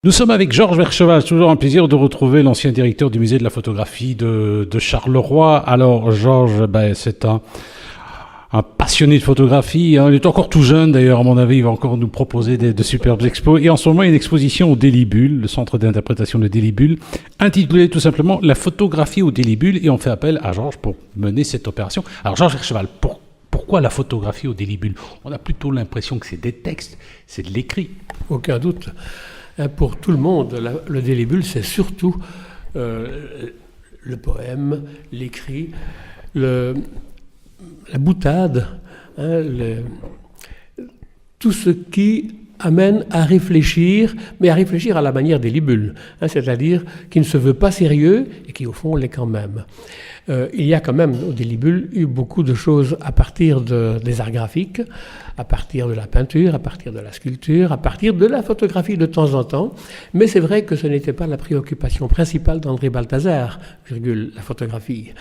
Nous sommes avec Georges Vercheval, toujours un plaisir de retrouver l'ancien directeur du musée de la photographie de Charleroi. Alors Georges, c'est un passionné de photographie, hein. Il est encore tout jeune d'ailleurs, à mon avis, il va encore nous proposer de superbes expos. Et en ce moment, il y a une exposition au Délibule, le centre d'interprétation de Délibule, intitulée tout simplement La photographie au Délibule, et on fait appel à Georges pour mener cette opération. Alors Georges Vercheval, pourquoi la photographie au Délibule? On a plutôt l'impression que c'est des textes, c'est de l'écrit. Aucun doute. Pour tout le monde, le Délibule, c'est surtout le poème, l'écrit, la boutade, tout ce qui amène à réfléchir, mais à réfléchir à la manière Délibule, c'est-à-dire qui ne se veut pas sérieux et qui, au fond, l'est quand même. Il y a quand même, au Délibule, eu beaucoup de choses à partir des arts graphiques, à partir de la peinture, à partir de la sculpture, à partir de la photographie de temps en temps. Mais c'est vrai que ce n'était pas la préoccupation principale d'André Balthazar, la photographie.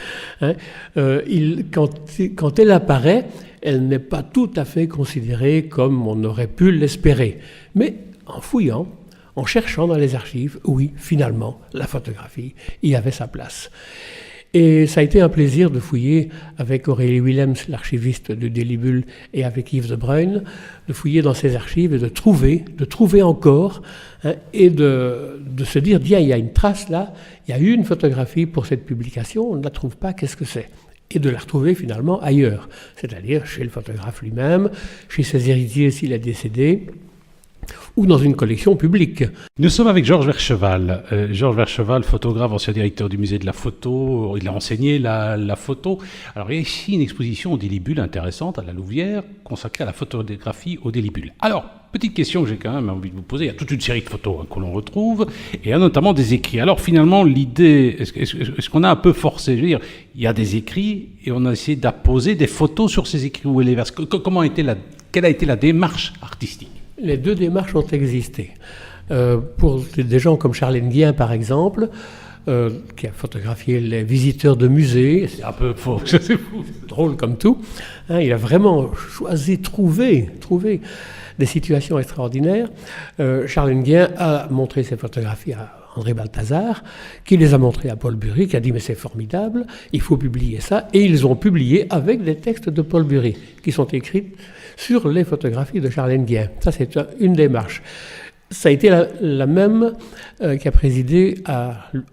Quand elle apparaît, elle n'est pas tout à fait considérée comme on aurait pu l'espérer. Mais en fouillant, en cherchant dans les archives, oui, finalement, la photographie y avait sa place. Et ça a été un plaisir de fouiller avec Aurélie Willems, l'archiviste de Délibule, et avec Yves de Bruyne, de fouiller dans ces archives et de trouver encore, et de se dire, tiens, il y a une trace là, il y a eu une photographie pour cette publication, on ne la trouve pas, qu'est-ce que c'est ? Et de la retrouver finalement ailleurs, c'est-à-dire chez le photographe lui-même, chez ses héritiers s'il est décédé, ou dans une collection publique. Nous sommes avec Georges Vercheval. Georges Vercheval, photographe, ancien directeur du musée de la photo. Il a enseigné la photo. Alors, il y a ici une exposition au Délibule intéressante à la Louvière, consacrée à la photographie au Délibule. Alors, petite question que j'ai quand même envie de vous poser. Il y a toute une série de photos que l'on retrouve, et il y a notamment des écrits. Alors, finalement, l'idée, est-ce qu'on a un peu forcé? Je veux dire, il y a des écrits, et on a essayé d'apposer des photos sur ces écrits. Où les vers. Quelle a été la démarche artistique? Les deux démarches ont existé. Pour des gens comme Charles Nguyen, par exemple, qui a photographié les visiteurs de musées, c'est un peu faux, c'est drôle comme tout, il a vraiment choisi, trouvé des situations extraordinaires. Charles Nguyen a montré ses photographies à André Balthazar, qui les a montrées à Paul Bury, qui a dit « mais c'est formidable, il faut publier ça ». Et ils ont publié avec des textes de Paul Bury, qui sont écrits sur les photographies de Charles Nguyen. Ça, c'est une démarche. Ça a été la même qui a présidé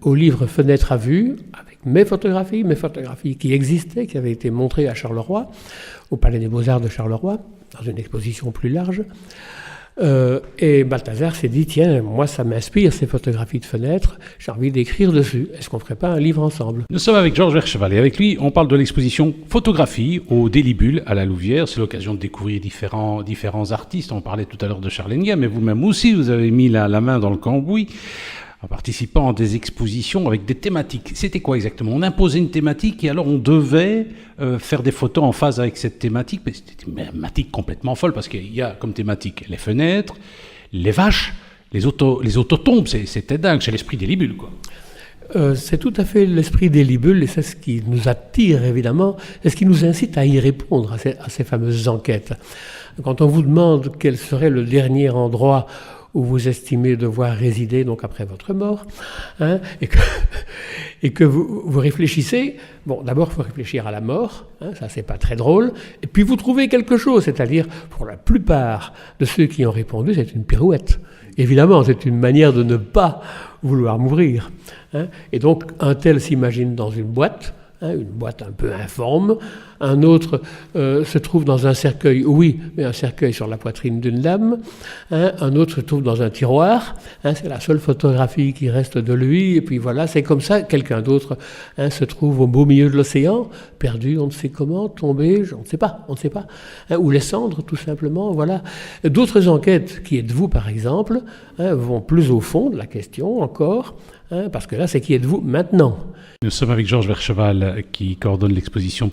au livre Fenêtre à vue, avec mes photographies qui existaient, qui avaient été montrées à Charleroi, au Palais des Beaux-Arts de Charleroi, dans une exposition plus large. Et Balthazar s'est dit, tiens, moi ça m'inspire ces photographies de fenêtres, j'ai envie d'écrire dessus. Est-ce qu'on ne ferait pas un livre ensemble? Nous sommes avec Georges Vercheval et avec lui, on parle de l'exposition Photographie au Délibule à la Louvière. C'est l'occasion de découvrir différents artistes. On parlait tout à l'heure de Charles Nguyen, mais vous-même aussi, vous avez mis la main dans le cambouis en participant à des expositions avec des thématiques. C'était quoi exactement? On imposait une thématique et alors on devait faire des photos en phase avec cette thématique. Mais c'était une thématique complètement folle parce qu'il y a comme thématique les fenêtres, les vaches, les autotombes. C'était dingue, c'est l'esprit Délibule, quoi. C'est tout à fait l'esprit Délibule et c'est ce qui nous attire évidemment, et ce qui nous incite à y répondre à ces fameuses enquêtes. Quand on vous demande quel serait le dernier endroit où vous estimez devoir résider donc après votre mort, et que vous réfléchissez, bon, d'abord il faut réfléchir à la mort, ça c'est pas très drôle, et puis vous trouvez quelque chose, c'est-à-dire pour la plupart de ceux qui ont répondu, c'est une pirouette. Évidemment, c'est une manière de ne pas vouloir mourir. Et donc un tel s'imagine dans une boîte un peu informe. Un autre se trouve dans un cercueil, oui, mais un cercueil sur la poitrine d'une dame. Un autre se trouve dans un tiroir. C'est la seule photographie qui reste de lui. Et puis voilà, c'est comme ça. Quelqu'un d'autre se trouve au beau milieu de l'océan, perdu, on ne sait comment, tombé, on ne sait pas. Ou les cendres, tout simplement. Voilà. D'autres enquêtes, qui êtes-vous par exemple, vont plus au fond de la question encore. Parce que là, c'est qui êtes-vous maintenant? Nous sommes avec Georges Vercheval qui coordonne l'exposition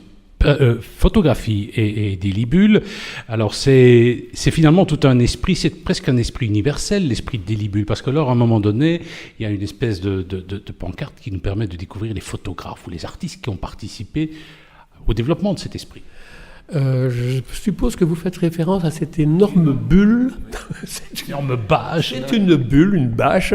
Photographie et Délibule. Alors c'est finalement tout un esprit, c'est presque un esprit universel, l'esprit de Délibule, parce que là, à un moment donné, il y a une espèce de pancarte qui nous permet de découvrir les photographes ou les artistes qui ont participé au développement de cet esprit. Je suppose que vous faites référence à cette énorme bulle. C'est une énorme bâche. C'est une bulle, une bâche,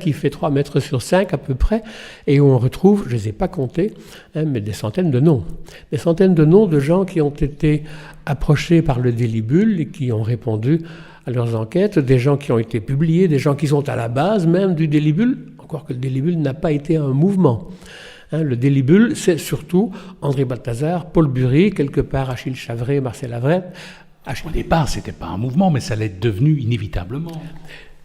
qui fait 3 mètres sur 5 à peu près, et où on retrouve, je ne les ai pas comptés, mais des centaines de noms. Des centaines de noms de gens qui ont été approchés par le Délibule et qui ont répondu à leurs enquêtes, des gens qui ont été publiés, des gens qui sont à la base même du Délibule, encore que le Délibule n'a pas été un mouvement. Le Délibule, c'est surtout André Balthazar, Paul Bury, quelque part Achille Chavray, Marcel Avrette. Au départ, ce n'était pas un mouvement, mais ça l'est devenu inévitablement.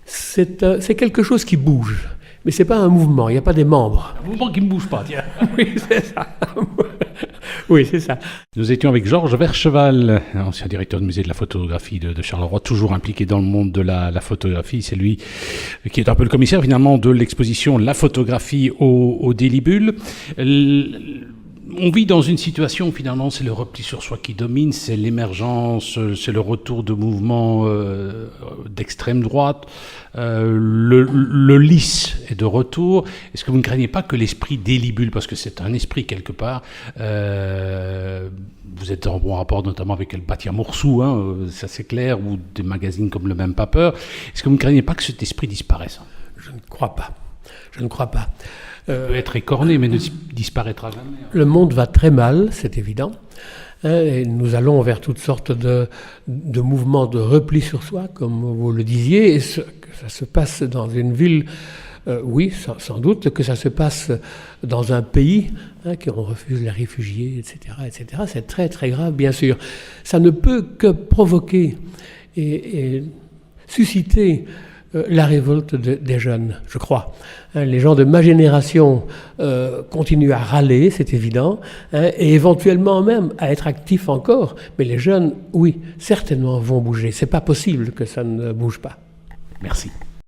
C'est quelque chose qui bouge, mais ce n'est pas un mouvement, il n'y a pas des membres. Un mouvement qui ne bouge pas, tiens. Oui, c'est ça. Oui, c'est ça. Nous étions avec Georges Vercheval, ancien directeur du musée de la photographie de Charleroi, toujours impliqué dans le monde de la photographie. C'est lui qui est un peu le commissaire finalement de l'exposition La photographie au Délibule. On vit dans une situation, finalement, c'est le repli sur soi qui domine, c'est l'émergence, c'est le retour de mouvements d'extrême droite, le lisse est de retour. Est-ce que vous ne craignez pas que l'esprit Délibule, parce que c'est un esprit quelque part, vous êtes en bon rapport notamment avec El Batia Moursou, ça c'est clair, ou des magazines comme Le Même Pas Peur, est-ce que vous ne craignez pas que cet esprit disparaisse? Je ne crois pas. Je ne crois pas. Peut être écorné, mais ne disparaîtra jamais. Le monde va très mal, c'est évident. Et nous allons vers toutes sortes de mouvements de repli sur soi, comme vous le disiez, et que ça se passe dans une ville, oui, sans doute, que ça se passe dans un pays, qu'on refuse les réfugiés, etc., etc. C'est très, très grave, bien sûr. Ça ne peut que provoquer et susciter la révolte des jeunes, je crois. Les gens de ma génération continuent à râler, c'est évident, et éventuellement même à être actifs encore. Mais les jeunes, oui, certainement vont bouger. C'est pas possible que ça ne bouge pas. Merci.